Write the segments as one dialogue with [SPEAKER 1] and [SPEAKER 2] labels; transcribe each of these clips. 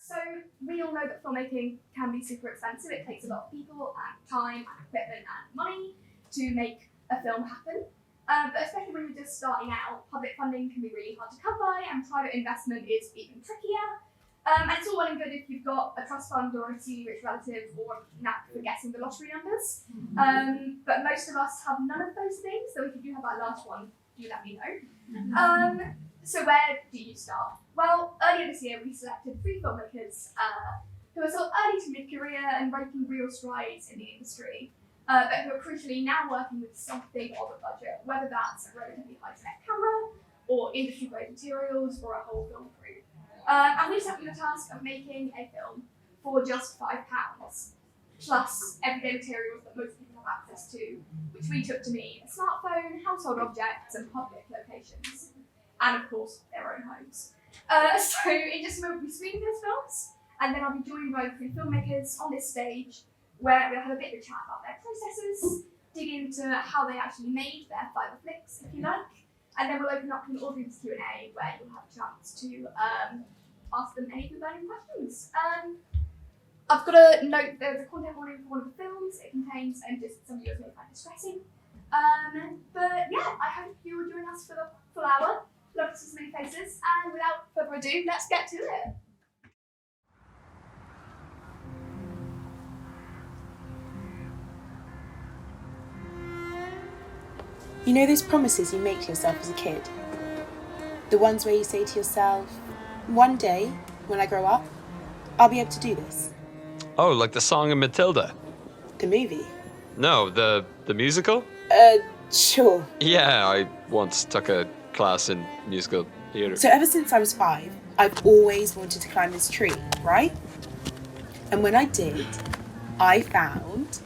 [SPEAKER 1] So we all know that filmmaking can be super expensive. It takes a lot of people and time and equipment and money to make a film happen. But especially when you're just starting out, public funding can be really hard to come by, and private investment is even trickier. And it's all well and good if you've got a trust fund or a really rich relative or a knack for guessing the lottery numbers. But most of us have none of those things, so if you do have that last one, do let me know. So where do you start? Well, earlier this year we selected 3 filmmakers who are sort of early to mid-career and making real strides in the industry, but who are crucially now working with something of a budget, whether that's a relatively high-tech camera or industry-grade materials or a whole film crew. And we set them the task of making a film for just £5, plus everyday materials that most people have access to, which we took to mean a smartphone, household objects, and public locations. And of course, their own homes. So in just a moment, we'll be screening those films, and then I'll be joined by 3 filmmakers on this stage, where we'll have a bit of a chat about their processes, dig into how they actually made their final flicks, if you like, and then we'll open up an audience Q&A where you'll have a chance to ask them any of the burning questions. I've got to note there's a content warning for one of the films. It contains just some of yours may find distressing. But yeah, I hope you will join us for the full hour. Love to see so many faces, and without further ado, let's get to it.
[SPEAKER 2] You know those promises you make to yourself as a kid? The ones where you say to yourself, one day, when I grow up, I'll be able to do this.
[SPEAKER 3] Oh, like the song of Matilda?
[SPEAKER 2] The movie?
[SPEAKER 3] No, the musical?
[SPEAKER 2] Sure.
[SPEAKER 3] Yeah, I once took a class in musical theatre.
[SPEAKER 2] So ever since I was 5, I've always wanted to climb this tree, right? And when I did, I found...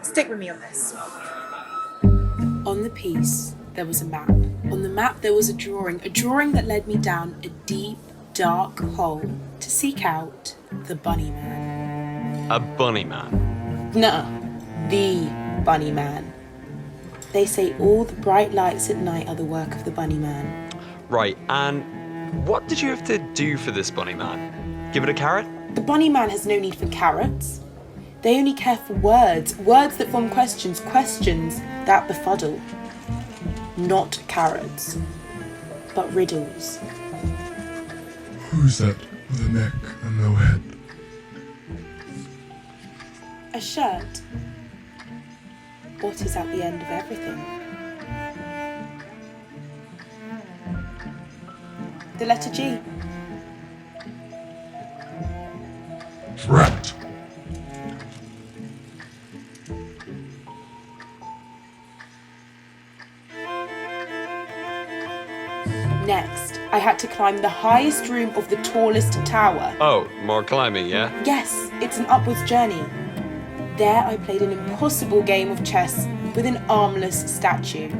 [SPEAKER 2] Stick with me on this. On the piece, there was a map. On the map, there was a drawing that led me down a deep, dark hole to seek out the Bunny Man.
[SPEAKER 3] A bunny man?
[SPEAKER 2] Nuh-uh. The Bunny Man. They say all the bright lights at night are the work of the Bunny Man.
[SPEAKER 3] Right, and what did you have to do for this bunny man? Give it a carrot?
[SPEAKER 2] The Bunny Man has no need for carrots. They only care for words that form questions that befuddle. Not carrots, but riddles.
[SPEAKER 4] Who's that with a neck and no head?
[SPEAKER 2] A shirt. What is at the end of everything? The letter G.
[SPEAKER 4] Trapped.
[SPEAKER 2] Next, I had to climb the highest room of the tallest tower.
[SPEAKER 3] Oh, more climbing, yeah?
[SPEAKER 2] Yes, it's an upwards journey. There I played an impossible game of chess with an armless statue.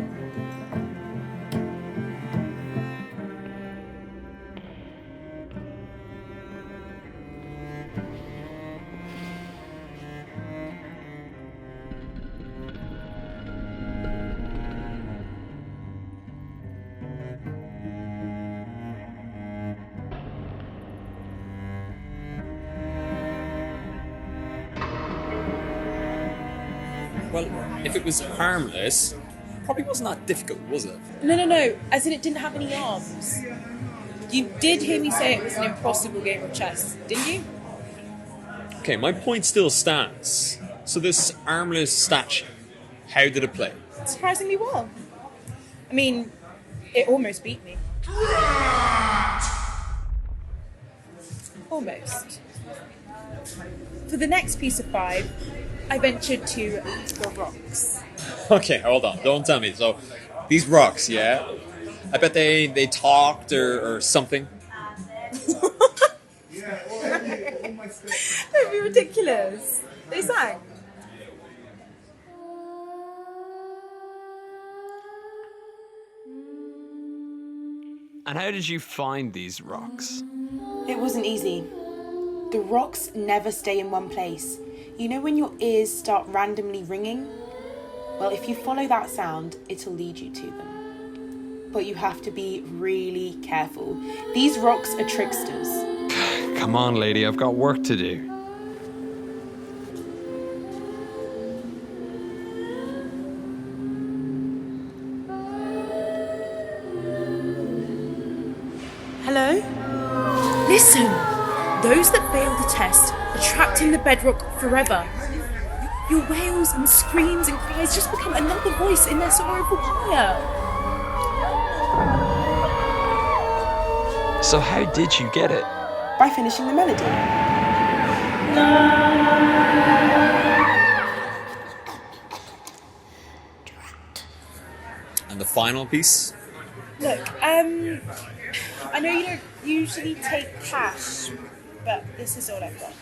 [SPEAKER 5] Well, if it was harmless, probably wasn't that difficult, was it?
[SPEAKER 6] No. As in it didn't have any arms. You did hear me say it was an impossible game of chess, didn't you?
[SPEAKER 5] Okay, my point still stands. So this armless statue, how did it play?
[SPEAKER 6] Surprisingly well. I mean, it almost beat me. Almost. For the next piece of 5, I ventured to the rocks.
[SPEAKER 5] Okay, hold on, don't tell me. So, these rocks, yeah? I bet they talked or something.
[SPEAKER 6] That'd be ridiculous. They sang.
[SPEAKER 3] And how did you find these rocks?
[SPEAKER 2] It wasn't easy. The rocks never stay in one place. You know when your ears start randomly ringing? Well, if you follow that sound, it'll lead you to them. But you have to be really careful. These rocks are tricksters.
[SPEAKER 3] Come on, lady, I've got work to do.
[SPEAKER 2] Hello?
[SPEAKER 6] Listen! Those that fail the test are trapped in the bedrock forever. Your wails and screams and cries just become another voice in their sorrowful choir.
[SPEAKER 3] So how did you get it?
[SPEAKER 2] By finishing the melody.
[SPEAKER 5] And the final piece?
[SPEAKER 6] Look, I know you don't usually take cash, but this is all I've got.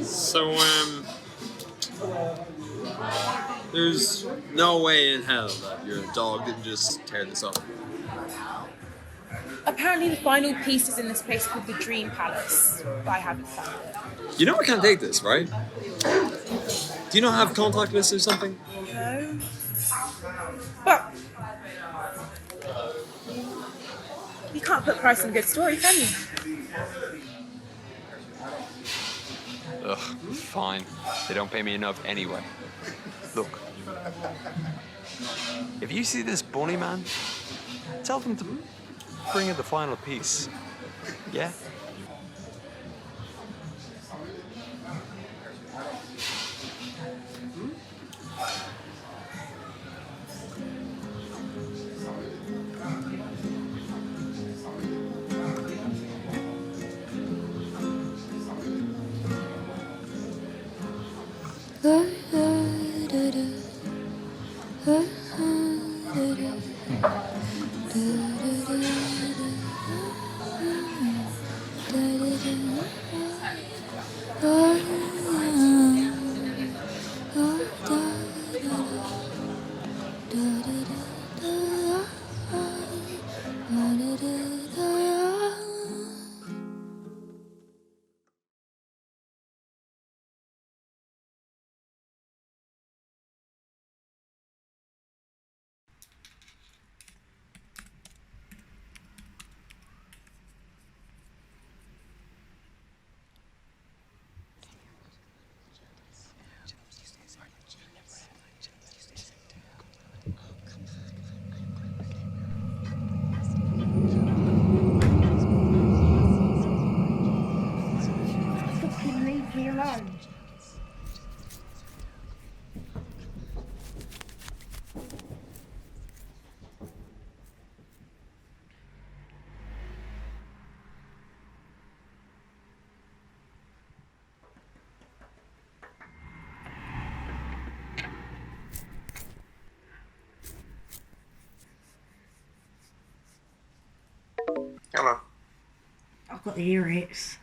[SPEAKER 5] So, there's no way in hell that your dog didn't just tear this up.
[SPEAKER 6] Apparently the final piece is in this place called the Dream Palace, but I haven't found it.
[SPEAKER 5] You know I can't take this, right? Do you not have contactless or something?
[SPEAKER 6] No. But you can't put price on a good story, can you?
[SPEAKER 3] Ugh, fine. They don't pay me enough anyway. Look. If you see this bunny man, tell them to bring in the final piece. Yeah?
[SPEAKER 1] Leave me alone.
[SPEAKER 7] Hello.
[SPEAKER 8] I've got the earaches.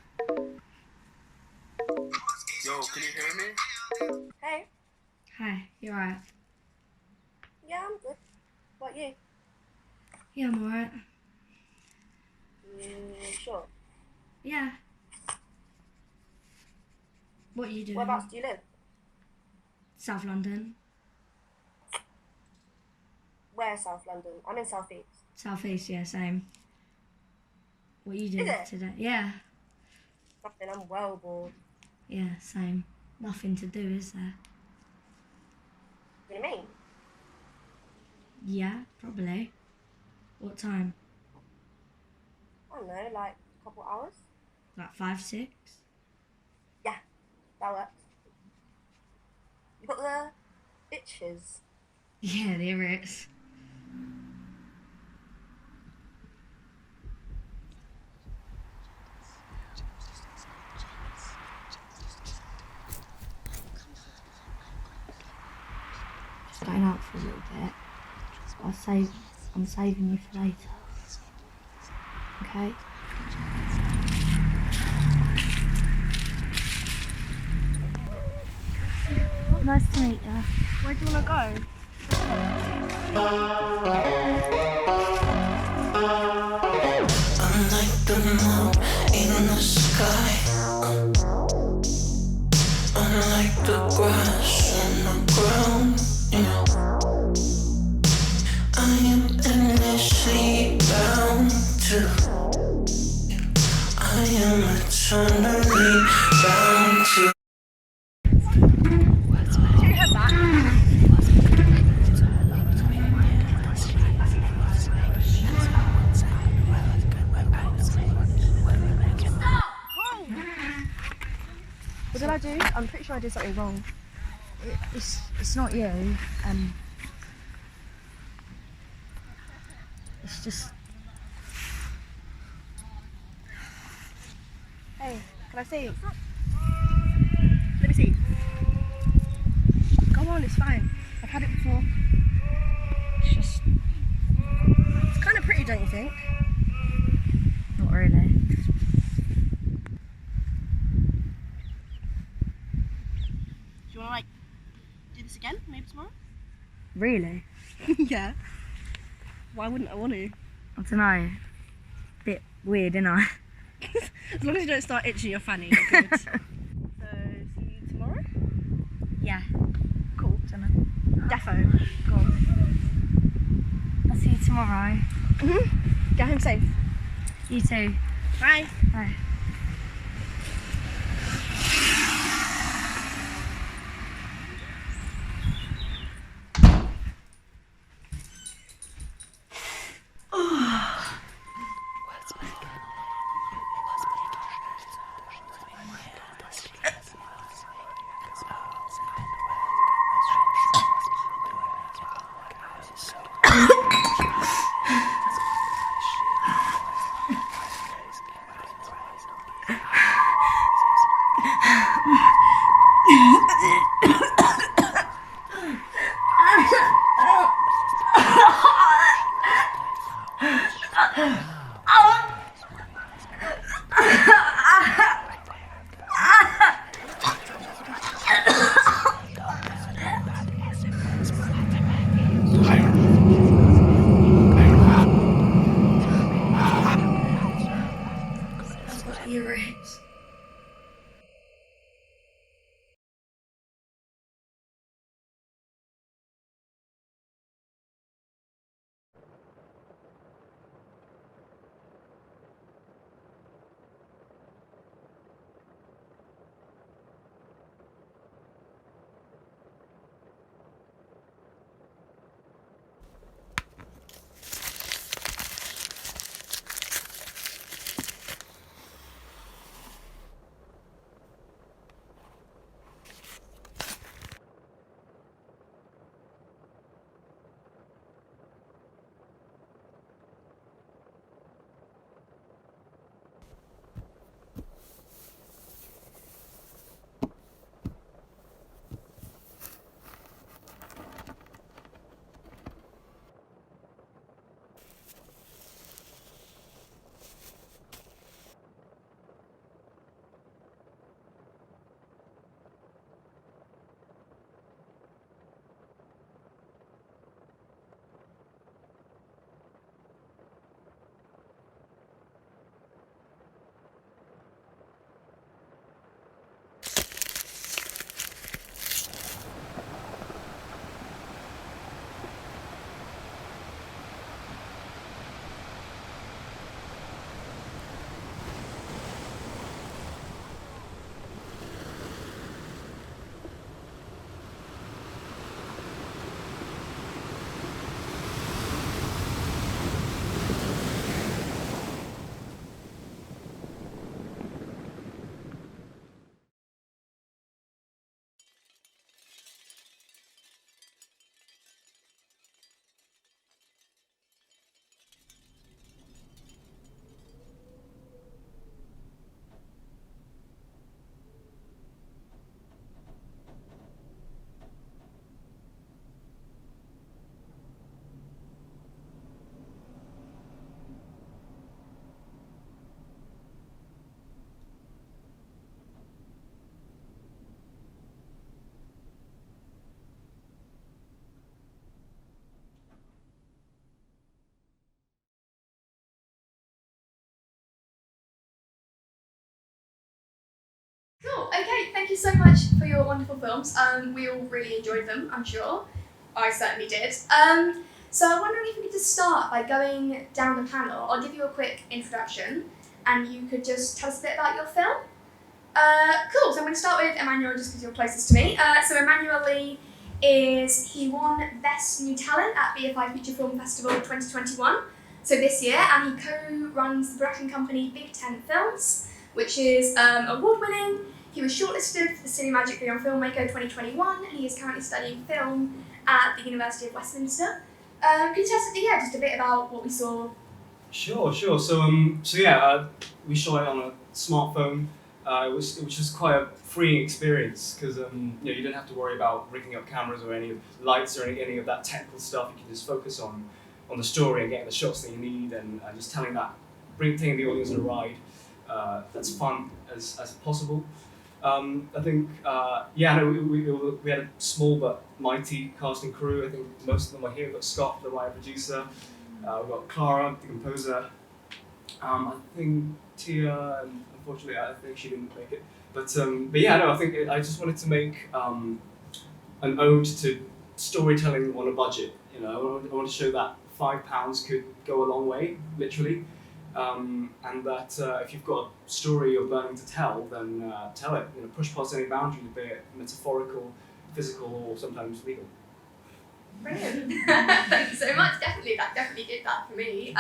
[SPEAKER 7] Yo, can you hear me?
[SPEAKER 9] Hey.
[SPEAKER 8] Hi, you alright?
[SPEAKER 9] Yeah, I'm good. What you?
[SPEAKER 8] Yeah, I'm alright.
[SPEAKER 9] Sure.
[SPEAKER 8] Yeah. What are you doing?
[SPEAKER 9] Whereabouts do you live?
[SPEAKER 8] South London.
[SPEAKER 9] Where South London? I'm in South East.
[SPEAKER 8] South East, yeah, same. What are you doing
[SPEAKER 9] it?
[SPEAKER 8] today? Yeah.
[SPEAKER 9] Nothing, I'm well bored.
[SPEAKER 8] Yeah, same. Nothing to do, is there?
[SPEAKER 9] What do you mean?
[SPEAKER 8] Yeah, probably. What time?
[SPEAKER 9] I don't know, like a couple hours?
[SPEAKER 8] Like 5, 6?
[SPEAKER 9] Yeah, that works. You got the itches?
[SPEAKER 8] Yeah, the earaches. Just going out for a little bit. I'm saving you for later. Okay? Nice to meet you. Where do you want to go?
[SPEAKER 10] Unlike the moon in the sky, unlike the grass on the ground, yeah. I am endlessly bound to, I am eternally bound to.
[SPEAKER 9] What did I do? I'm pretty sure I did something wrong.
[SPEAKER 8] It's not you. It's just.
[SPEAKER 9] Hey, can I see? Let me see. Go on, it's fine. I've had it before. It's just. It's kind of pretty, don't you think?
[SPEAKER 8] Not really.
[SPEAKER 9] Do you want to like do this again? Maybe tomorrow?
[SPEAKER 8] Really?
[SPEAKER 9] Yeah. Why wouldn't I want to?
[SPEAKER 8] I don't know. Bit weird, isn't I?
[SPEAKER 9] As long as you don't start itching your fanny, you're good. So, see you tomorrow?
[SPEAKER 8] Yeah.
[SPEAKER 9] Cool.
[SPEAKER 8] Dunno.
[SPEAKER 9] Defo. Go on.
[SPEAKER 8] I'll see you tomorrow.
[SPEAKER 9] Get home safe.
[SPEAKER 8] You too.
[SPEAKER 9] Bye.
[SPEAKER 8] Bye. Earrings.
[SPEAKER 1] Cool. Okay, thank you so much for your wonderful films. We all really enjoyed them, I'm sure. I certainly did. So I'm wondering if we could just start by going down the panel. I'll give you a quick introduction, and you could just tell us a bit about your film. Cool. So I'm going to start with Emmanuel, just because you're closest to me. So Emmanuel Lee he won Best New Talent at BFI Feature Film Festival 2021. So this year, and he co-runs the production company Big Ten Films, which is award-winning. He was shortlisted for the Cinemagic Young Filmmaker 2021, and he is currently studying film at the University of Westminster. Can you tell us just a bit about what we saw?
[SPEAKER 11] Sure. So we shot it on a smartphone. It was just quite a freeing experience because you didn't have to worry about rigging up cameras or any lights or any of that technical stuff. You can just focus on the story and getting the shots that you need and just taking the audience on a ride. That's fun as possible. I think we had a small but mighty cast and crew. I think most of them are here. We've got Scott, the writer producer. We've got Clara, the composer. I think Tia, unfortunately, I think she didn't make it. I think I just wanted to make an ode to storytelling on a budget. I want to show that £5 could go a long way, literally. And that if you've got a story you're burning to tell, then tell it. Push past any boundaries, be it metaphorical, physical, or sometimes legal.
[SPEAKER 1] Brilliant. Thank you so much. That definitely did that for me.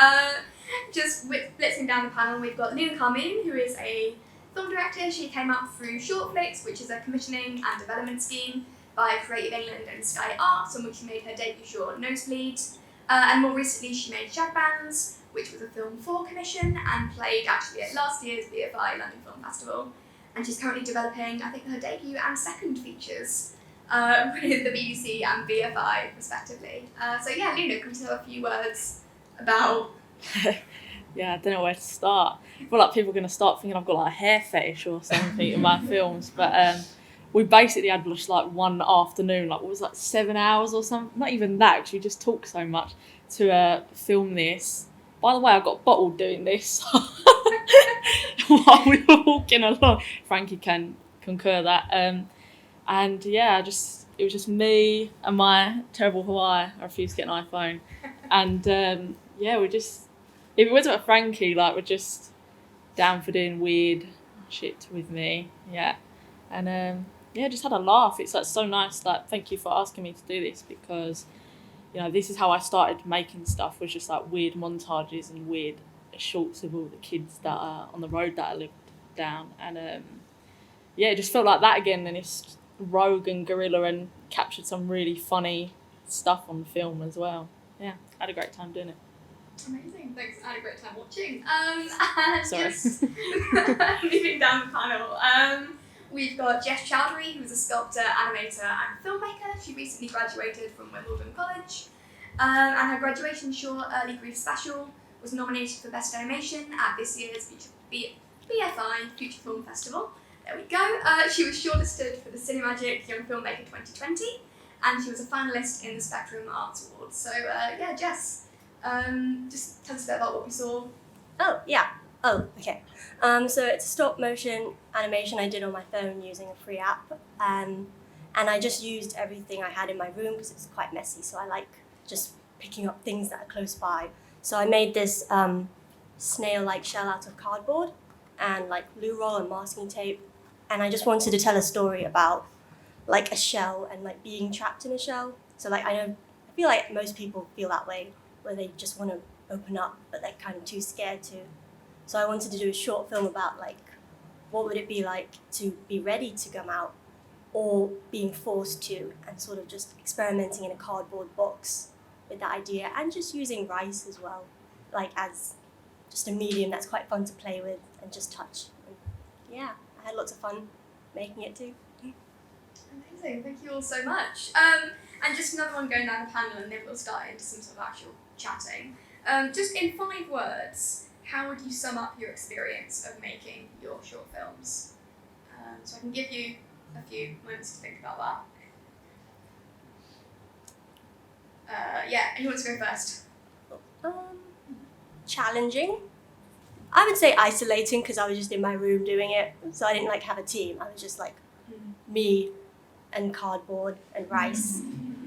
[SPEAKER 1] Just blitzing down the panel, we've got Luna Carmine, who is a film director. She came up through Shortflix, which is a commissioning and development scheme by Creative England and Sky Arts, on which she made her debut short Nosebleed. And more recently, she made Shag Bands, which was a film for commission and played actually at last year's BFI London Film Festival. And she's currently developing, I think, her debut and second features with the BBC and BFI, respectively. Luna, can you tell a few words about...
[SPEAKER 6] Yeah, I don't know where to start. I feel like people are going to start thinking I've got like a hair fetish or something in my films, but we basically had just like one afternoon, like what was it, like 7 hours or something? Not even that, because we just talk so much to film this. By the way, I got bottled doing this while we were walking along. Frankie can concur that. It was just me and my terrible Hawaii. I refused to get an iPhone. And if it wasn't for Frankie, like, we're just down for doing weird shit with me. Yeah. And just had a laugh. It's like so nice. Like, thank you for asking me to do this, because this is how I started making stuff, was just like weird montages and weird shorts of all the kids that are on the road that I lived down. And it just felt like that again. And it's rogue and guerrilla and captured some really funny stuff on film as well. Yeah, I had a great time doing it.
[SPEAKER 1] Amazing, thanks. I had a great time watching.
[SPEAKER 6] Sorry.
[SPEAKER 1] Just moving down the panel, we've got Jess Chowdhury, who's a sculptor, animator, and filmmaker. She recently graduated from Wimbledon College, and her graduation short, Early Grief Special, was nominated for Best Animation at this year's BFI Future Film Festival. There we go. She was shortlisted for the Cinemagic Young Filmmaker 2020, and she was a finalist in the Spectrum Arts Awards. So, Jess, just tell us a bit about what we saw.
[SPEAKER 9] Okay. So it's a stop motion animation I did on my phone using a free app. And I just used everything I had in my room because it's quite messy. So I like just picking up things that are close by. So I made this snail-like shell out of cardboard and like glue roll and masking tape. And I just wanted to tell a story about like a shell and like being trapped in a shell. So like I feel like most people feel that way, where they just want to open up, but they're kind of too scared to. So I wanted to do a short film about like, what would it be like to be ready to come out or being forced to, and sort of just experimenting in a cardboard box with that idea, and just using rice as well, like as just a medium that's quite fun to play with and just touch. And yeah, I had lots of fun making it too.
[SPEAKER 1] Amazing, thank you all so much. And just another one going down the panel, and then we'll start into some sort of actual chatting. Just in 5 words, how would you sum up your experience of making your short films? So I can give you a few moments to think about that. And who wants to go first?
[SPEAKER 9] Challenging, I would say isolating because I was just in my room doing it, so I didn't like have a team. I was just like me and cardboard and rice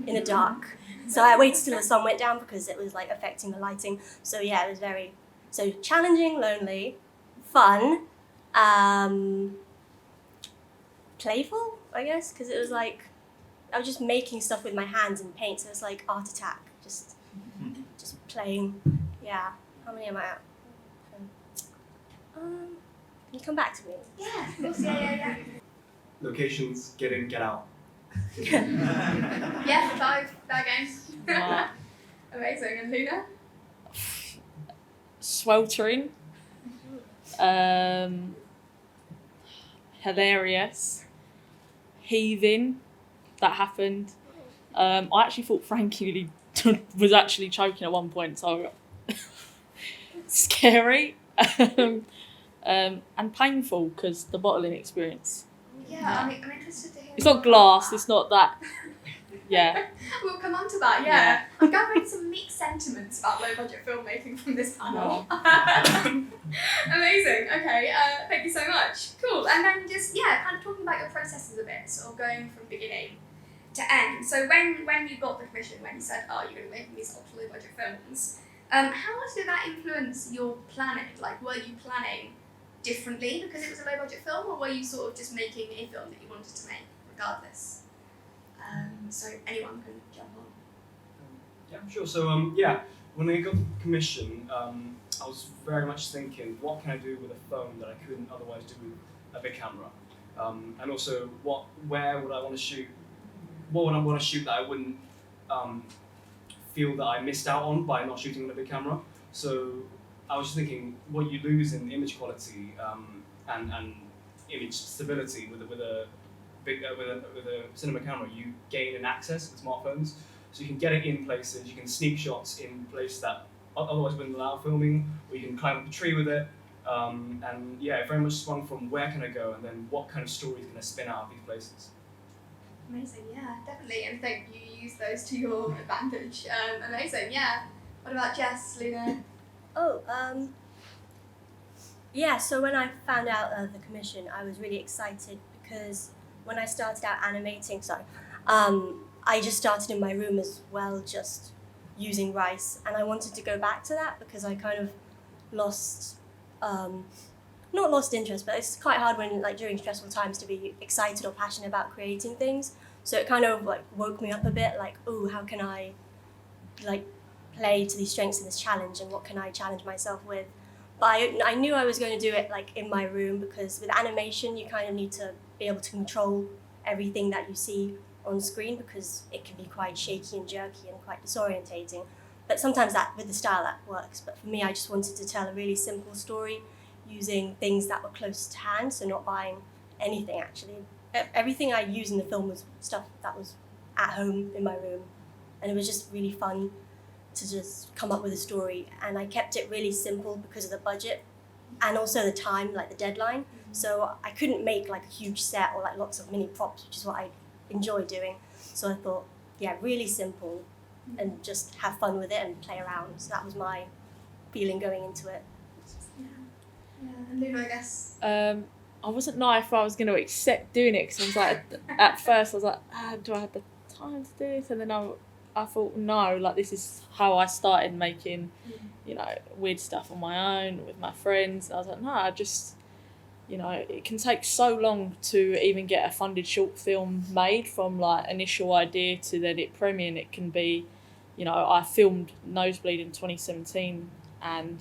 [SPEAKER 9] in the dark. So I waited till the sun went down because it was like affecting the lighting. So yeah, it was very challenging, lonely, fun, playful, I guess, because it was like I was just making stuff with my hands and paint. So it was like art attack, just playing. Yeah. How many am I at? Can you come back to me?
[SPEAKER 1] Yeah, of course. Yeah.
[SPEAKER 11] Locations, get in, get out.
[SPEAKER 1] Yeah, 5 games.
[SPEAKER 6] Wow.
[SPEAKER 1] Amazing. And Luna?
[SPEAKER 6] Sweltering. Hilarious. Heaving. That happened. I actually thought Frankie was actually choking at one point, so scary. And painful because the bottling experience.
[SPEAKER 1] Yeah, I'm interested to hear.
[SPEAKER 6] It's not glass. It's not that. Yeah.
[SPEAKER 1] We'll come on to that. Yeah. I'm gathering some mixed sentiments about low budget filmmaking from this panel. Amazing. Okay. Thank you so much. Cool. And then just kind of talking about your processes a bit, sort of going from beginning to end. So when you got the commission, when you said, "Oh, you're going to be making these ultra low budget films," how much did that influence your planning? Like, were you planning differently because it was a low budget film, or were you sort of just making a film that you wanted to make regardless? So anyone can jump on.
[SPEAKER 11] Yeah, sure. So when I got the commission, I was very much thinking, what can I do with a phone that I couldn't otherwise do with a big camera? And also, where would I want to shoot? What would I want to shoot that I wouldn't feel that I missed out on by not shooting with a big camera? So I was just thinking, what you lose in image quality and image stability with a cinema camera, you gain in access with smartphones. So you can get it in places, you can sneak shots in places that otherwise wouldn't allow filming, or you can climb up a tree with it. And yeah, it very much swung from where can I go and then what kind of stories can I spin out of these places.
[SPEAKER 1] Amazing, yeah, definitely. And think you use those to your advantage. Amazing, yeah. What about Jess, Luna?
[SPEAKER 9] Yeah, so when I found out the commission, I was really excited because when I started out animating, I just started in my room as well, just using rice, and I wanted to go back to that because I kind of lost, not lost interest, but it's quite hard when during stressful times to be excited or passionate about creating things. So it kind of woke me up a bit, oh, how can I play to these strengths in this challenge, and what can I challenge myself with? But I knew I was going to do it in my room because with animation you kind of need to be able to control everything that you see on screen because it can be quite shaky and jerky and quite disorientating. But sometimes with the style that works. But for me, I just wanted to tell a really simple story using things that were close to hand, so not buying anything actually. Everything I used in the film was stuff that was at home in my room, and it was just really fun to just come up with a story. And I kept it really simple because of the budget and also the time, the deadline. So I couldn't make a huge set or lots of mini props, which is what I enjoy doing. So I thought, really simple and just have fun with it and play around. So that was my feeling going into it.
[SPEAKER 1] Yeah, and Luna, I guess.
[SPEAKER 6] I wasn't sure if I was going to accept doing it because I was at first I was do I have the time to do this? And then I thought, no, this is how I started making, weird stuff on my own with my friends. And I was like, no, I just, it can take so long to even get a funded short film made from initial idea to then it premiering. It can be, I filmed Nosebleed in 2017 and,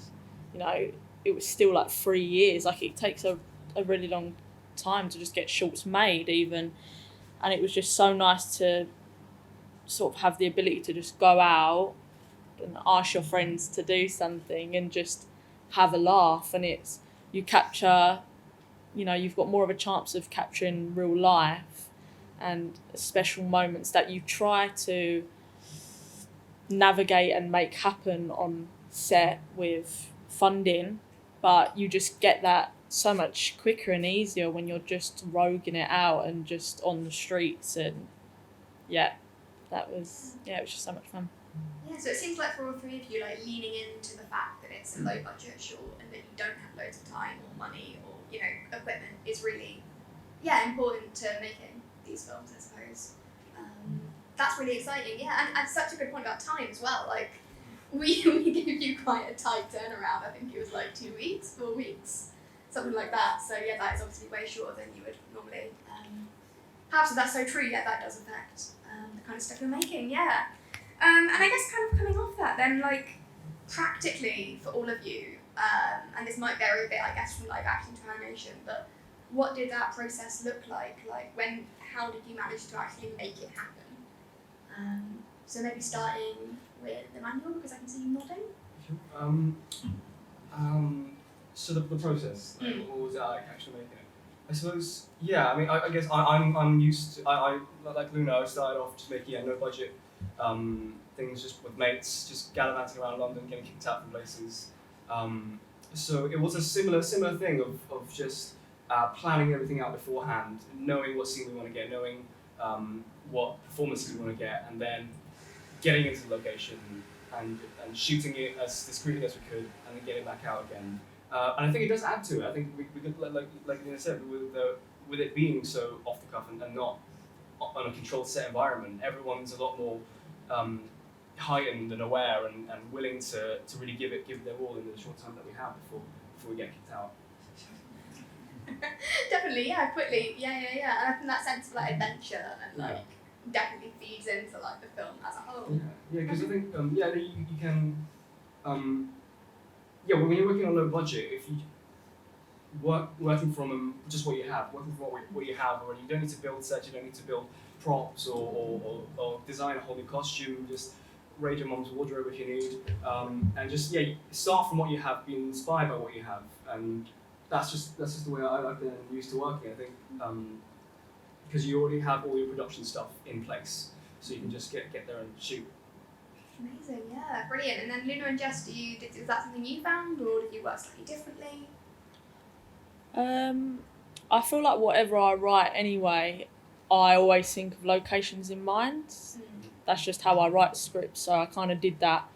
[SPEAKER 6] it was still 3 years. It takes a really long time to just get shorts made even. And it was just so nice to sort of have the ability to just go out and ask your friends to do something and just have a laugh. And you capture, you've got more of a chance of capturing real life and special moments that you try to navigate and make happen on set with funding, but you just get that so much quicker and easier when you're just roguing it out and just on the streets. And it was just so much fun.
[SPEAKER 1] Yeah, so it seems for all three of you, leaning into the fact that it's a low budget short and that you don't have important to making these films, I suppose. That's really exciting, yeah, and such a good point about time as well. Like, we gave you quite a tight turnaround. I think it was like 2 weeks, 4 weeks, something like that. So yeah, that is obviously way shorter than you would normally have. So that's so true. Yeah, that does affect the kind of stuff you're making. Yeah, and I guess kind of coming off that, then like practically for all of you, and this might vary a bit, I guess, from live action to animation, but what did that process look like? Like how did you manage to actually make it happen? So maybe starting with the manual, because I can see you nodding.
[SPEAKER 11] So the process, like, what was it like actually making it? I suppose, yeah. I mean, I guess I'm used to. I like Luna. I started off just making no budget things, just with mates, just gallivanting around London, getting kicked out from places. So it was a similar thing of just planning everything out beforehand, knowing what scene we want to get, knowing what performances we want to get, and then getting into the location and shooting it as discreetly as we could, and then getting it back out again. And I think it does add to it. I think we could, like Nina said, with it being so off the cuff and not on a controlled set environment, everyone's a lot more heightened and aware and willing to really give it their all in the short time that we have before we get kicked out.
[SPEAKER 1] Definitely, yeah, quickly, yeah. And I think that sense of like adventure and like definitely feeds into like the film as a whole.
[SPEAKER 11] Yeah, because I think you can, when you're working on low budget, if you working from just what you have, what you have already, you don't need to build sets, you don't need to build props or design a whole new costume. Just raid your mom's wardrobe if you need, and just start from what you have, be inspired by what you have, and that's just the way I've been used to working. I think because you already have all your production stuff in place, so you can just get there and shoot.
[SPEAKER 1] Amazing, yeah, brilliant. And then Luna and Jess, is that something you found, or did you work slightly differently?
[SPEAKER 6] I feel like whatever I write anyway, I always think of locations in mind. That's just how I write scripts, so I kind of did that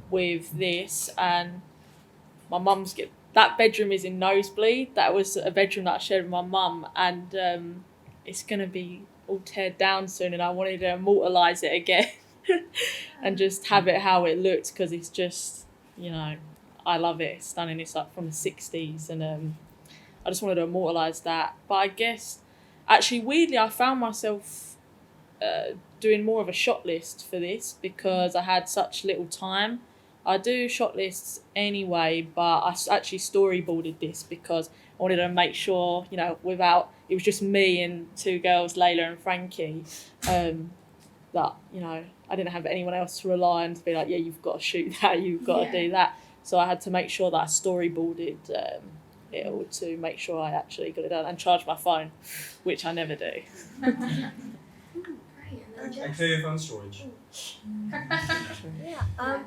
[SPEAKER 6] with this. And my mum's that bedroom is in Nosebleed. That was a bedroom that I shared with my mum, and it's going to be all teared down soon, and I wanted to immortalise it again and just have it how it looked, because it's just, I love it. It's stunning. It's like from the 60s, and I just wanted to immortalise that. But I guess, actually, weirdly, I found myself doing more of a shot list for this because I had such little time. I do shot lists anyway, but I actually storyboarded this because I wanted to make sure, it was just me and two girls, Layla and Frankie, that, I didn't have anyone else to rely on to be like, yeah, you've got to shoot that, you've got to do that. So I had to make sure that I storyboarded it all to make sure I actually got it done and charge my phone, which I never do.
[SPEAKER 11] And clear your phone storage.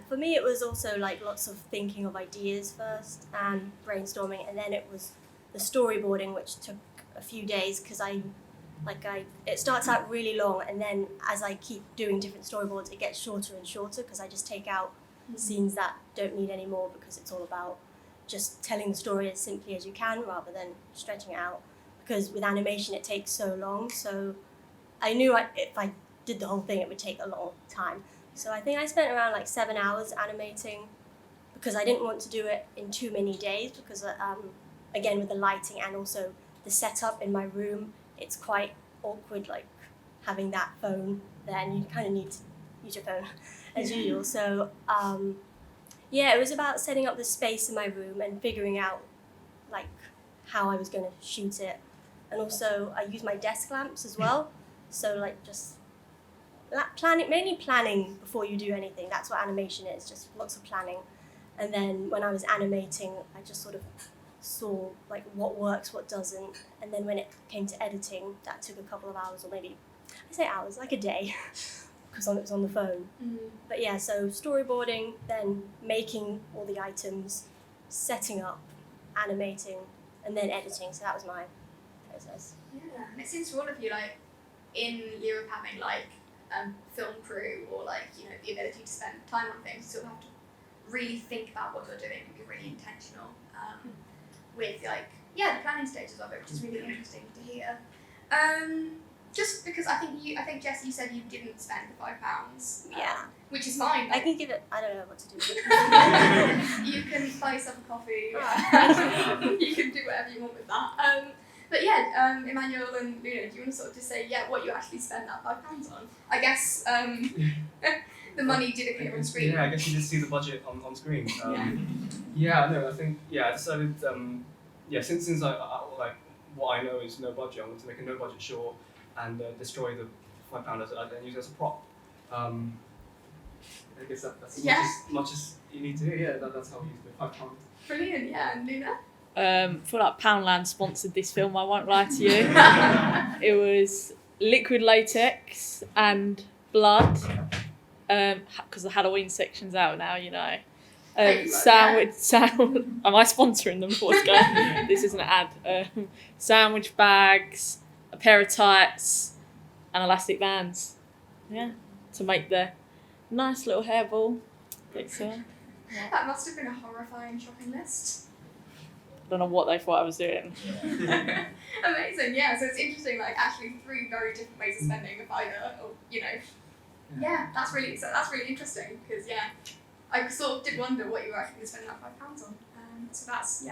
[SPEAKER 9] For me it was also like lots of thinking of ideas first and brainstorming, and then it was the storyboarding, which took a few days because it starts out really long, and then as I keep doing different storyboards it gets shorter and shorter because I just take out scenes that don't need any more, because it's all about just telling the story as simply as you can rather than stretching it out, because with animation it takes so long. So I knew if I did the whole thing it would take a long time. So I think I spent around 7 hours animating, because I didn't want to do it in too many days, because again with the lighting and also the setup in my room, it's quite awkward having that phone there, and you kind of need to use your phone as usual. So it was about setting up the space in my room and figuring out how I was going to shoot it. And also I used my desk lamps as well, so just mainly planning before you do anything. That's what animation is, just lots of planning. And then when I was animating, I just sort of saw what works, what doesn't, and then when it came to editing, that took a couple of hours, or maybe I say hours, a day, because it was on the phone. But yeah, so storyboarding, then making all the items, setting up, animating, and then editing. So that was my process.
[SPEAKER 1] Yeah, and it seems for all of you in lieu of having film crew or the ability to spend time on things, you sort of have to really think about what you're doing and be really intentional with the planning stages of it, which is really interesting to hear. Just because I think Jess, you said you didn't spend the £5.
[SPEAKER 9] Yeah.
[SPEAKER 1] Which is fine.
[SPEAKER 9] I can give it. I don't know what to do.
[SPEAKER 1] You can buy yourself a coffee.
[SPEAKER 9] Oh.
[SPEAKER 1] You can do whatever you want with that. But yeah, Emmanuel and Luna, do you want to sort of just say what you actually spent that £5 on? I guess the money did appear on screen.
[SPEAKER 11] Yeah, I guess you did see the budget on screen. I think I decided since I like what I know is no budget, I wanted to make a no budget short and destroy the £5 and use it as a prop. I guess that's as much as you need to do. Yeah, that's how we use the £5.
[SPEAKER 1] Brilliant, yeah, and Luna?
[SPEAKER 6] I feel like Poundland sponsored this film, I won't lie to you. It was liquid latex and blood, because the Halloween section's out now, you know. Sandwich. Am I sponsoring them for what's going? This isn't an ad. Sandwich bags, a pair of tights, and elastic bands. Yeah, to make the nice little hairball.
[SPEAKER 1] That must have been a horrifying shopping list.
[SPEAKER 6] Don't know what they thought I was doing.
[SPEAKER 1] Amazing, yeah. So it's interesting, like actually 3 very different ways of spending a fiver, or that's really interesting because I sort of did wonder what you were actually going to spend that £5 on. So that's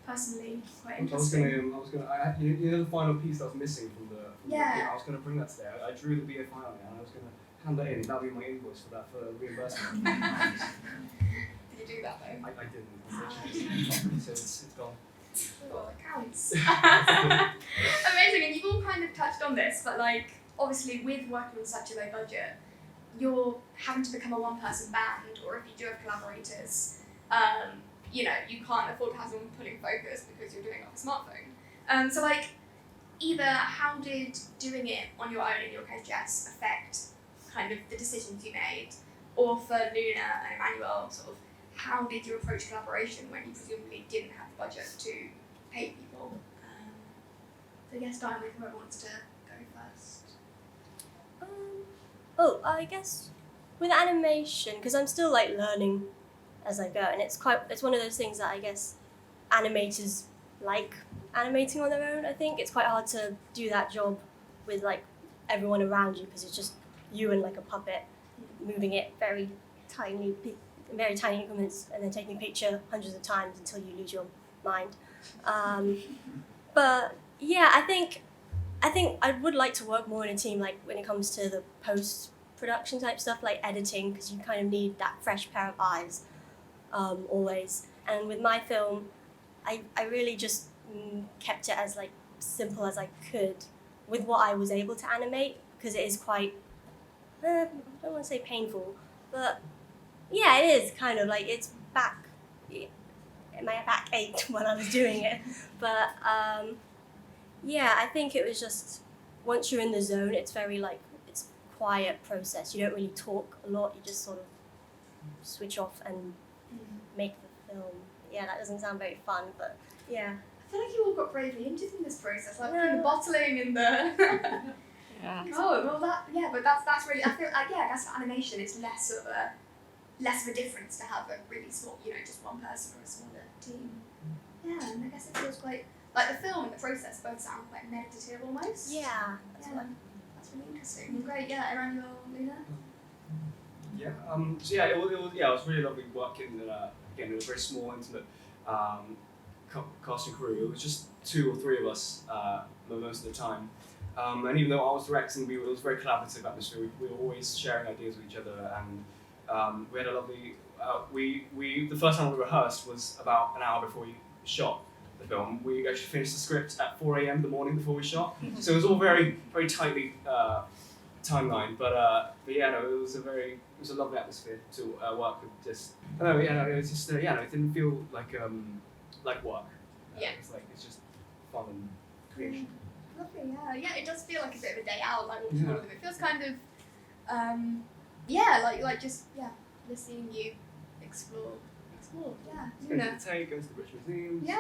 [SPEAKER 1] personally quite interesting.
[SPEAKER 11] I was gonna. The final piece that was missing from the. I was gonna bring that today. I drew the BFI on it, and I was gonna hand that in. That'll be my invoice for reimbursement.
[SPEAKER 1] Did you do that though?
[SPEAKER 11] I didn't. So it's gone.
[SPEAKER 1] Oh, it counts. Amazing, and you've all kind of touched on this, but like obviously with working on such a low budget, you're having to become a one-person band, or if you do have collaborators, you can't afford to have someone putting focus because you're doing it on a smartphone. So like, either how did doing it on your own, in your case Jess, affect kind of the decisions you made, or for Luna and Emmanuel, sort of how did you approach collaboration when you presumably didn't have the budget to pay people? So I guess starting with whoever wants to go first.
[SPEAKER 9] I guess with animation, because I'm still like learning as I go, and it's one of those things that I guess animators like animating on their own. I think it's quite hard to do that job with like everyone around you, because it's just you and like a puppet moving it very tiny increments and then taking a picture hundreds of times until you lose your mind. But yeah, I think I would like to work more in a team, like when it comes to the post-production type stuff, like editing, because you kind of need that fresh pair of eyes always. And with my film, I really just kept it as like simple as I could with what I was able to animate, because it is quite, I don't want to say painful, but yeah, it is kind of like it's back. My back ached when I was doing it, but yeah, I think it was just once you're in the zone, it's very like it's quiet process. You don't really talk a lot. You just sort of switch off and make the film. Yeah, that doesn't sound very fun, but yeah.
[SPEAKER 1] I feel like you all got bravely injured in this process, like the bottling and the.
[SPEAKER 6] Yeah.
[SPEAKER 1] Oh well, but that's really. I feel like I guess for animation, it's less of a difference to have a really small, just one person or a smaller team. Yeah, and I guess it feels quite like the film and the process both sound quite meditative almost.
[SPEAKER 9] Yeah,
[SPEAKER 1] that's really interesting. Great, yeah, Emmanuel, Luna.
[SPEAKER 11] Yeah. It was really lovely working in a very small, intimate cast and crew. It was just 2 or 3 of us most of the time. And even though I was directing, it was a very collaborative atmosphere. We were always sharing ideas with each other, and we had a lovely. The first time we rehearsed was about an hour before we shot the film. We actually finished the script at 4 a.m. the morning before we shot, so it was all very very tightly timeline. But yeah, no, it was a lovely atmosphere to work with. Just it was just it didn't feel like work. It's just fun and creation.
[SPEAKER 1] Lovely, yeah. It does feel like a bit of a day out, like watching all of them. It feels kind of, like just listening you explore. Yeah,
[SPEAKER 11] Go to the Tate, go to the British Museum.
[SPEAKER 1] Yeah,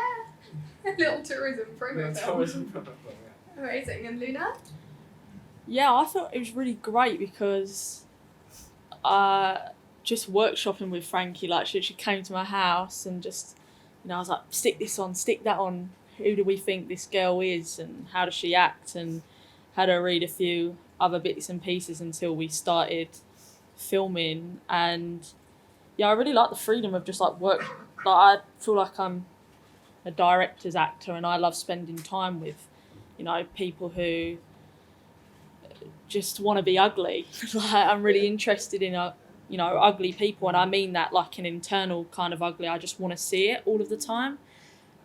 [SPEAKER 1] little tourism program.
[SPEAKER 11] Yeah.
[SPEAKER 1] Amazing, and Luna.
[SPEAKER 6] Yeah, I thought it was really great because just workshopping with Frankie, like she came to my house and just, I was like, stick this on, stick that on. who do we think this girl is and how does she act, and had her read a few other bits and pieces until we started filming. And yeah, I really like the freedom of just like work. Like, I feel like I'm a director's actor, and I love spending time with, you know, people who just want to be ugly. Like, I'm really interested in you know, ugly people, and I mean that like an internal kind of ugly. I just want to see it all of the time,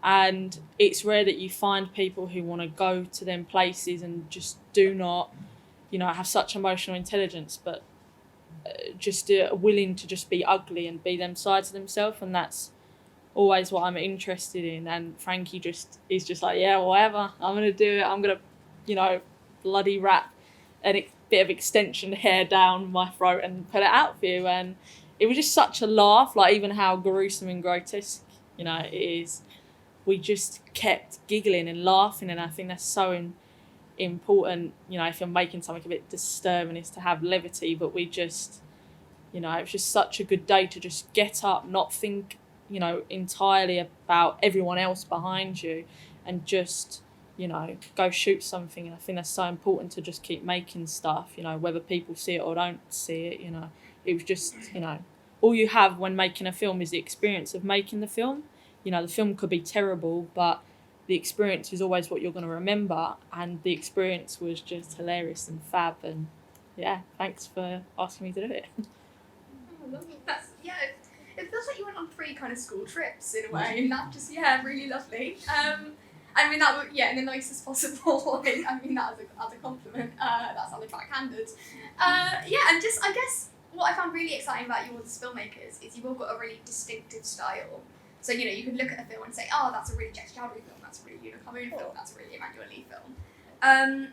[SPEAKER 6] and it's rare that you find people who want to go to them places and just do not, you know, have such emotional intelligence, but just willing to just be ugly and be them sides of themselves. And that's always what I'm interested in. And Frankie just is just like, yeah, whatever, I'm gonna do it. I'm gonna, you know, bloody wrap a bit of extension hair down my throat and put it out for you. And it was just such a laugh, like even how gruesome and grotesque, you know, it is. We just kept giggling and laughing, and I think that's so important, you know, if you're making something a bit disturbing, is to have levity. But we just, you know, it was just such a good day to just get up, not think, you know, entirely about everyone else behind you, and just, you know, go shoot something. And I think that's so important, to just keep making stuff, you know, whether people see it or don't see it. You know, it was just, you know, all you have when making a film is the experience of making the film. You know, the film could be terrible, but the experience is always what you're going to remember, and the experience was just hilarious and fab. And yeah, thanks for asking me to do it.
[SPEAKER 1] Oh, lovely. That's, yeah, it feels like you went on 3 kind of school trips in a way, and that just, yeah, really lovely. I mean, that, yeah, in the nicest possible way. I mean that as a compliment. That sounded backhanded. Yeah, and just, I guess, what I found really exciting about you all as filmmakers is you've all got a really distinctive style. So, you know, you can look at a film and say, oh, that's a really Jack Chowdhury film, that's a really Una Kamoon film, that's a really Emmanuel Lee film. And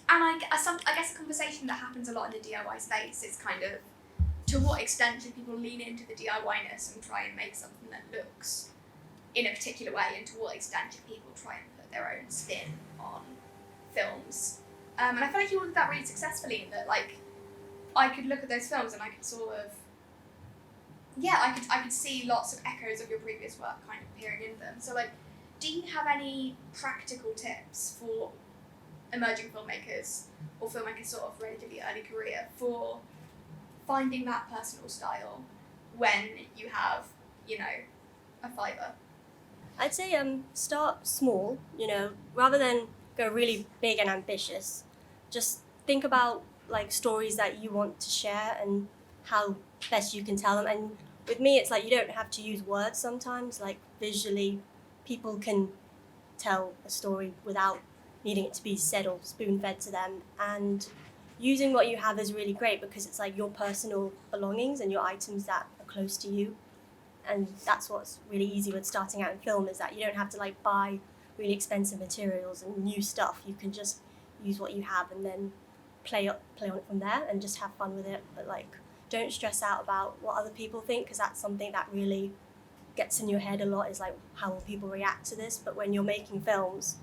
[SPEAKER 1] I guess a conversation that happens a lot in the DIY space is kind of, to what extent should people lean into the DIY-ness and try and make something that looks in a particular way, and to what extent should people try and put their own spin on films? And I feel like you all did that really successfully, in that, like, I could look at those films and I could sort of, yeah, I could see lots of echoes of your previous work kind of appearing in them. So, like, do you have any practical tips for emerging filmmakers, or filmmakers sort of relatively early career, for finding that personal style when you have, you know, a fiver?
[SPEAKER 9] I'd say start small, you know, rather than go really big and ambitious. Just think about like stories that you want to share and how best you can tell them. And with me, it's like you don't have to use words sometimes. Like visually, people can tell a story without needing it to be said or spoon-fed to them. And using what you have is really great, because it's like your personal belongings and your items that are close to you. And that's what's really easy with starting out in film, is that you don't have to like buy really expensive materials and new stuff. You can just use what you have and then play on it from there and just have fun with it. But like, don't stress out about what other people think, because that's something that really gets in your head a lot, is like, how will people react to this? But when you're making films,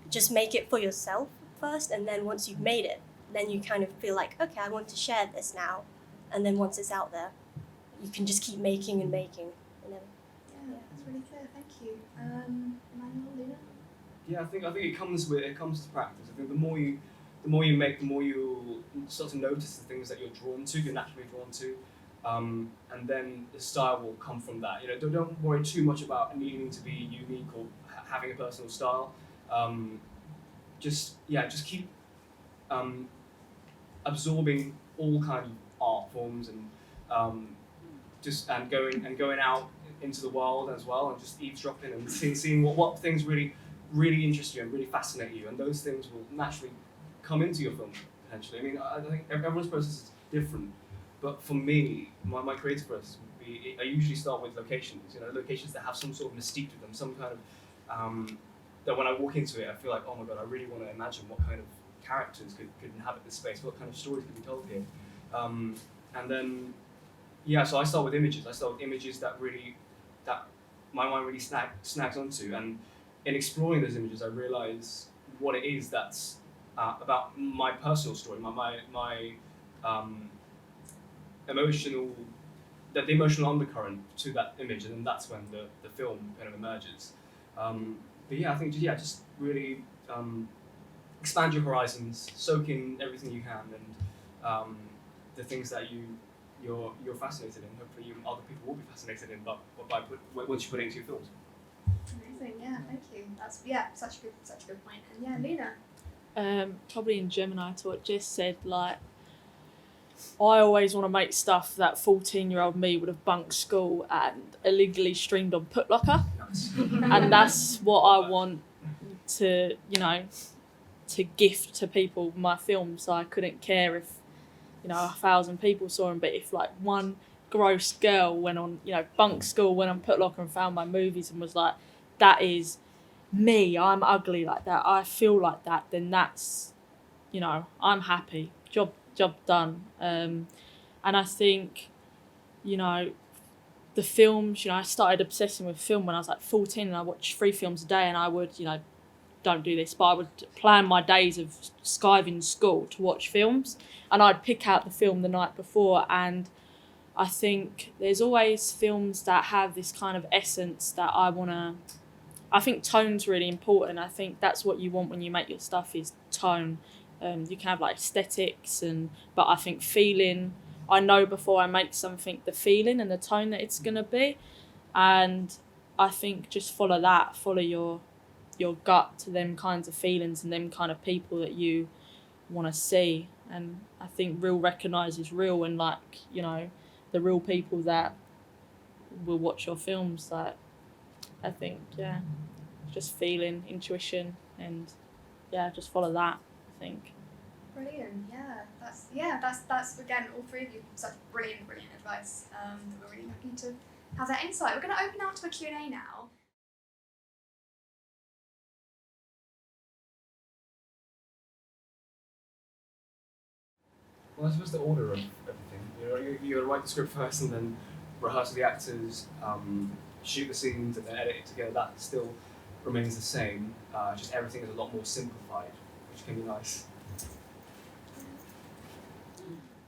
[SPEAKER 9] just make it for yourself first, and then once you've made it, then you kind of feel like, okay, I want to share this now. And then once it's out there, you can just keep making and making. And then,
[SPEAKER 1] yeah, that's really clear. Thank you. Emmanuel, Luna?
[SPEAKER 11] Yeah, I think it comes to practice. I think the more you make, the more you'll start to notice the things that you're drawn to, you're naturally drawn to, and then the style will come from that. You know, don't worry too much about needing to be unique or having a personal style. Just keep absorbing all kind of art forms and going out into the world as well, and just eavesdropping and seeing what things really interest you and really fascinate you, and those things will naturally come into your film potentially. I mean, I think everyone's process is different, but for me, my creative process would be, I usually start with locations. You know, locations that have some sort of mystique to them, some kind of that when I walk into it, I feel like, oh my god, I really want to imagine what kind of characters could inhabit this space, what kind of stories could be told here, and then so I start with images. I start with images that my mind really snags onto, and in exploring those images, I realize what it is that's about my personal story, my emotional, the emotional undercurrent to that image, and then that's when the film kind of emerges. but yeah, I think just really expand your horizons, soak in everything you can, and the things that you're fascinated in. Hopefully, other people will be fascinated in, but once you put it into your films.
[SPEAKER 1] Amazing, yeah, thank you. That's such a good point. And yeah, Lena.
[SPEAKER 6] Probably in Gemini to what Jess said, like, I always want to make stuff that 14-year-old me would have bunked school and illegally streamed on Putlocker. And that's what I want to, to gift to people my films. So I couldn't care if, 1,000 people saw them, but if like one gross girl went on, bunked school, went on Putlocker and found my movies and was like, that is me, I'm ugly like that, I feel like that, then that's, I'm happy. Job done. And I think, the films, I started obsessing with film when I was like 14 and I watched 3 films a day, and I would, don't do this, but I would plan my days of skiving school to watch films, and I'd pick out the film the night before. And I think there's always films that have this kind of essence that I think tone's really important. I think that's what you want when you make your stuff, is tone. You can have like aesthetics, but I think feeling, I know before I make something the feeling and the tone that it's gonna be, and I think just follow your gut to them kinds of feelings and them kind of people that you want to see. And I think real recognises real, and like, the real people that will watch your films, like, I think, just feeling, intuition, and just follow that, I think.
[SPEAKER 1] Brilliant, that's again, all 3 of you, such brilliant advice, that we're really happy to have that insight. We're going to open out to a Q&A now.
[SPEAKER 11] Well, I suppose the order of everything. You got to write the script first, and then rehearse with the actors, shoot the scenes, and then edit it together. That still remains the same. Just everything is a lot more simplified, which can be nice.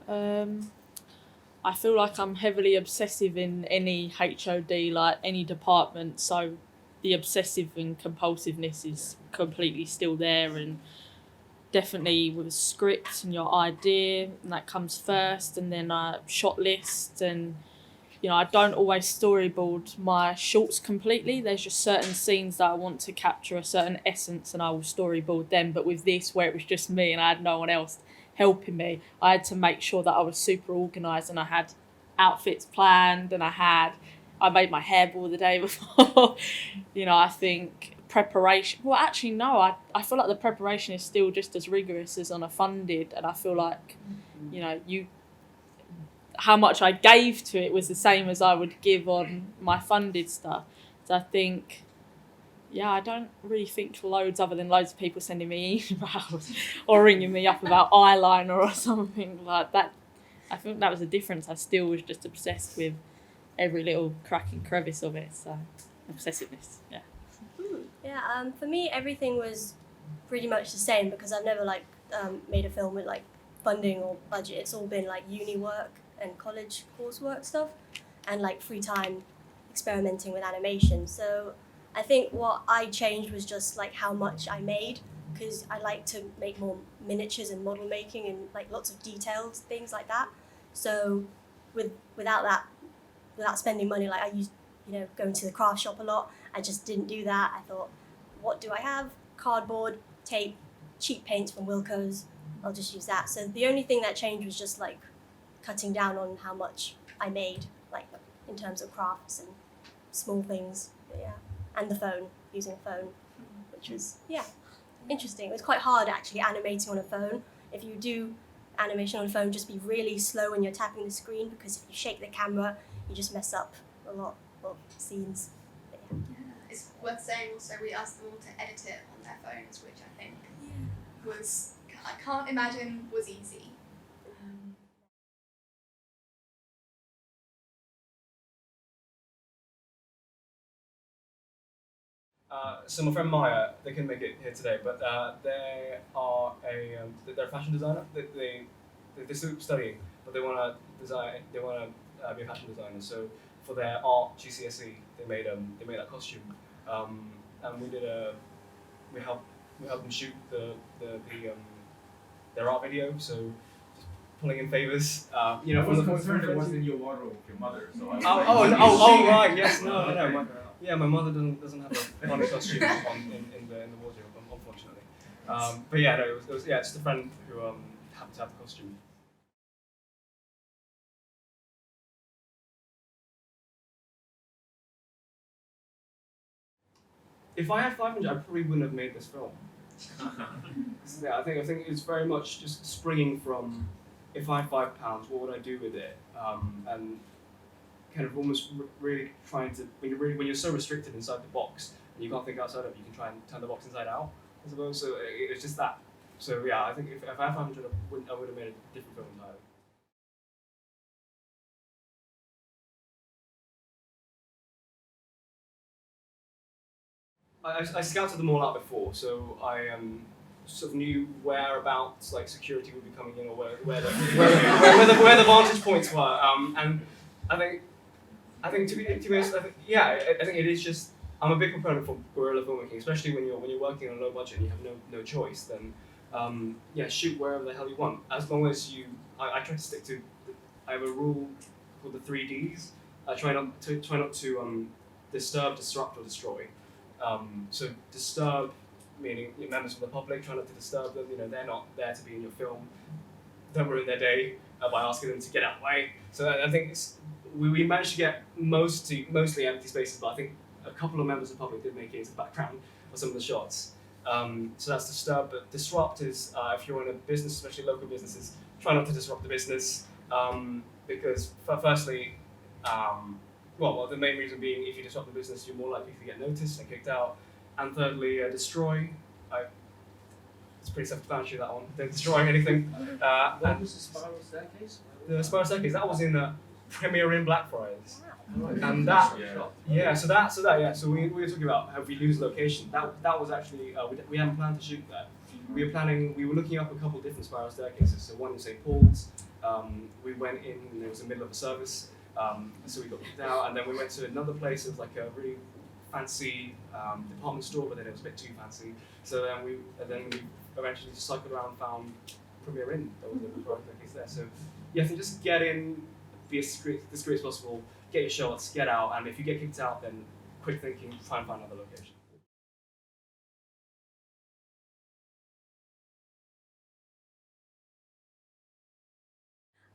[SPEAKER 6] I feel like I'm heavily obsessive in any HOD, like any department, so the obsessive and compulsiveness is completely still there, and definitely with a script and your idea, and that comes first, and then a shot list, and I don't always storyboard my shorts completely. There's just certain scenes that I want to capture a certain essence, and I will storyboard them. But with this, where it was just me and I had no one else helping me, I had to make sure that I was super organised, and I had outfits planned, and I made my hair ball the day before. I think preparation, well, actually no, I feel like the preparation is still just as rigorous as on a funded, and I feel like how much I gave to it was the same as I would give on my funded stuff. So I think, I don't really think loads, other than loads of people sending me emails or ringing me up about eyeliner or something like that. I think that was the difference. I still was just obsessed with every little crack and crevice of it. So obsessiveness, yeah.
[SPEAKER 9] Yeah, for me, everything was pretty much the same, because I've never made a film with funding or budget. It's all been uni work and college coursework stuff, and free time experimenting with animation. So I think what I changed was just how much I made, because I like to make more miniatures and model making and lots of detailed things like that. So without spending money, I used going to the craft shop a lot. I just didn't do that. I thought, what do I have? Cardboard, tape, cheap paints from Wilco's. I'll just use that. So the only thing that changed was just cutting down on how much I made, in terms of crafts and small things. But yeah, and the phone, using a phone, which was interesting. It was quite hard actually animating on a phone. If you do animation on a phone, just be really slow when you're tapping the screen, because if you shake the camera, you just mess up a lot of scenes. But
[SPEAKER 1] it's worth saying also, we asked them all to edit it on their phones, which I think was, I can't imagine was easy.
[SPEAKER 11] So my friend Maya, they couldn't make it here today, but they're a fashion designer. They're still studying, but they want to design. They want to be a fashion designer. So for their art GCSE, they made that costume. and we helped them shoot their art video. So just pulling in favors, you know.
[SPEAKER 12] I was concerned it wasn't your wardrobe, your mother. So
[SPEAKER 11] Right, yes, no. My mother doesn't have a funny costume in the wardrobe, unfortunately. But yeah, no, it was just a friend who happened to have the costume. If I had 500, I probably wouldn't have made this film. Yeah, I think it's very much just springing from, if I had £5, what would I do with it? And kind of almost really trying to, when you're so restricted inside the box and you can't think outside of it, you can try and turn the box inside out, I suppose. So it's just that. So yeah, I think if I had 500, I would have made a different film entirely. I scouted them all out before, so I sort of knew whereabouts like security would be coming in, or where the vantage points were. And I think to be honest, I think it is just, I'm a big proponent for guerrilla filmmaking, especially when you're working on a low budget and you have no choice. Then shoot wherever the hell you want, as long as you. I try to stick to. I have a rule called the 3Ds. I try not to disturb, disrupt, or destroy. So disturb, meaning members of the public, try not to disturb them. You know, they're not there to be in your film. Don't ruin their day by asking them to get out of the way. So I think we managed to get mostly empty spaces, but I think a couple of members of the public did make it into the background of some of the shots. So that's disturb, but disrupt is if you're in a business, especially local businesses, try not to disrupt the business because firstly, the main reason being, if you disrupt the business, you're more likely to get noticed and kicked out. And thirdly, destroy. It's pretty self-explanatory, that one. Don't destroy anything.
[SPEAKER 12] What was the spiral staircase?
[SPEAKER 11] The spiral staircase, that was in Premiere in Blackfriars. And that, so we were talking about how we lose location. That was actually, we hadn't planned to shoot that. We were looking up a couple of different spiral staircases. So one in St. Paul's, we went in, and it was in the middle of a service. So we got kicked out, and then we went to another place. It was like a really fancy department store, but then it was a bit too fancy. So then we eventually just cycled around and found Premiere Inn. That was the product case there. So you have to just get in, be as discreet as possible, get your shots, get out, and if you get kicked out, then quick thinking, try and find another location.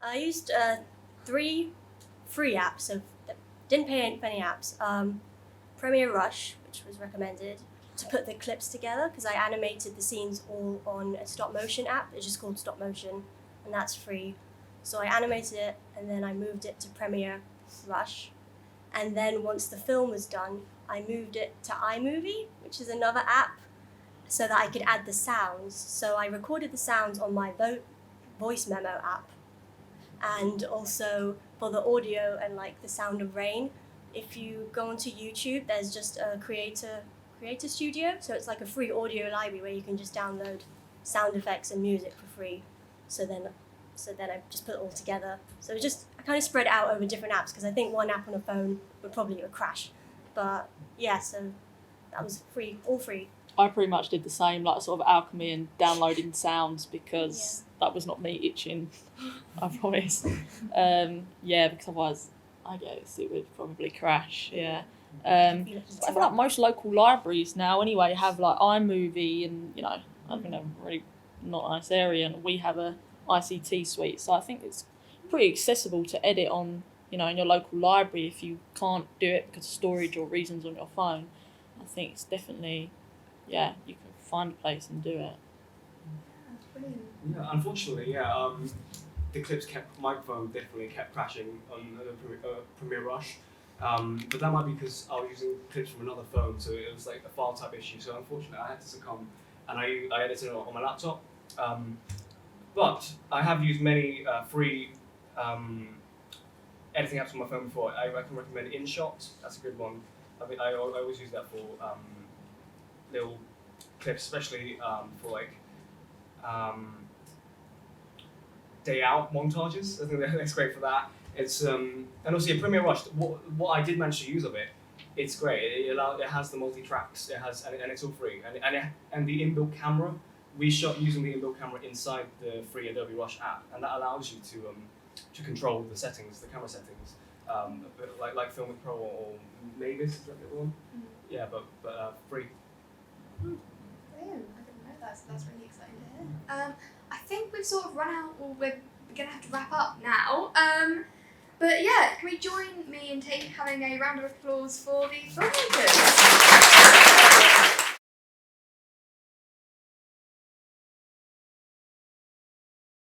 [SPEAKER 9] I used 3 free apps, so didn't pay for any apps. Premiere Rush, which was recommended to put the clips together, because I animated the scenes all on a stop motion app. It's just called Stop Motion, and that's free. So I animated it, and then I moved it to Premiere Rush. And then once the film was done, I moved it to iMovie, which is another app, so that I could add the sounds. So I recorded the sounds on my voice memo app. And also for the audio and like the sound of rain, if you go onto YouTube, there's just a creator studio. So it's like a free audio library where you can just download sound effects and music for free. So then I just put it all together. So I kind of spread it out over different apps, because I think one app on a phone would probably crash. But yeah, so that was free, all free.
[SPEAKER 6] I pretty much did the same, like sort of alchemy and downloading sounds, because that was not me itching, I promise. Because otherwise, I guess it would probably crash, yeah. But I feel like most local libraries now anyway have like iMovie, and I live in a really not nice area, and we have a ICT suite, so I think it's pretty accessible to edit on, in your local library if you can't do it because of storage or reasons on your phone. I think it's definitely, you can find a place and do it.
[SPEAKER 11] Yeah, unfortunately, the clips my phone definitely kept crashing on Premiere Rush. But that might be because I was using clips from another phone, so it was like a file type issue. So unfortunately, I had to succumb, and I edited it on my laptop. But I have used many free editing apps on my phone before. I can recommend InShot. That's a good one. I always use that for little clips, especially for like day out montages. I think that's great for that. It's and also Premiere Rush. What I did manage to use of it it's great. It has the multi tracks. It has and it's all free. And the inbuilt camera, we shot using the inbuilt camera inside the free Adobe Rush app, and that allows you to control the settings, the camera settings, like Filmic Pro or Mavis, is that the other one? Yeah, but free.
[SPEAKER 1] Brilliant. I didn't know that. That's really exciting to hear. I think we've sort of run out, or we're going to have to wrap up now. But yeah, can we join me in having a round of applause for the filmmakers?